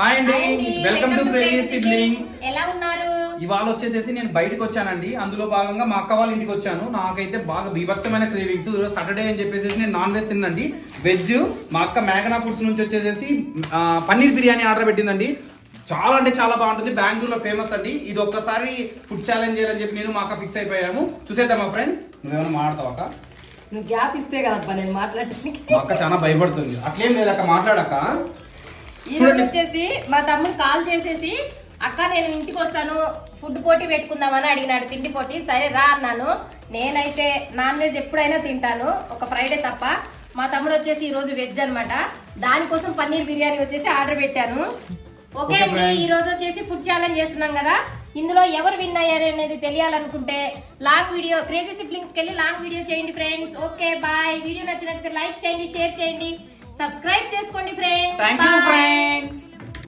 Hi అండి, welcome to crazy siblings. ఎలా ఉన్నారు? ఇవాళ వచ్చేసేసి నేను బయటకు వచ్చానండి. అందులో భాగంగా మా అక్క వాళ్ళ ఇంటికి వచ్చాను. నాకైతే బాగా బీభత్సమైన క్రేవింగ్స్. ఈరోజు సాటర్డే అని చెప్పేసి నేను నాన్ వెజ్ తిన్నండి. వెజ్ మా అక్క మేఘనా ఫుడ్స్ నుంచి వచ్చేసేసి పన్నీర్ బిర్యానీ ఆర్డర్ పెట్టిందండి. చాలా అంటే చాలా బాగుంటుంది. బెంగళూరులో ఫేమస్ అండి. ఇది ఒక్కసారి ఫుడ్ ఛాలెంజ్ చేయాలని చెప్పి నేను మా అక్క ఫిక్స్ అయిపోయాము. చూసేద్దామా ఫ్రెండ్స్? నువ్వేమైనా మాట్లాడతావు అక్క? నువ్వు గ్యాప్ ఇస్తే కదప్ప నేను మాట్లాడటానికి. మా అక్క చాలా భయపడుతుంది. అట్లేం లేదు అక్క, మాట్లాడక్క. ఈరోజు వచ్చేసి మా తమ్ముడు కాల్ చేసేసి అక్క నేను ఇంటికి వస్తాను, ఫుడ్ పోటీ పెట్టుకుందామని అడిగినాడు. తిండి పోటీ. సరే రా అన్నాను. నేనైతే నాన్ వెజ్ ఎప్పుడైనా తింటాను, ఒక ఫ్రైడే తప్ప. మా తమ్ముడు వచ్చేసి ఈ రోజు వెజ్ అనమాట. దానికోసం పన్నీర్ బిర్యానీ వచ్చేసి ఆర్డర్ పెట్టాను. ఓకే అండి, ఈ రోజు వచ్చేసి ఫుడ్ ఛాలెంజ్ చేస్తున్నాం కదా. ఇందులో ఎవరు విన్ అయ్యారు అనేది తెలియాలనుకుంటే లాంగ్ వీడియో క్రేజీ సిబ్లింగ్స్కి వెళ్ళి లాంగ్ వీడియో చేయండి ఫ్రెండ్స్. Okay bye. వీడియో నచ్చినట్లయితే లైక్ చేయండి, షేర్ చేయండి, సబ్స్క్రైబ్ చేసుకోండి ఫ్రెండ్స్. Thank you friends.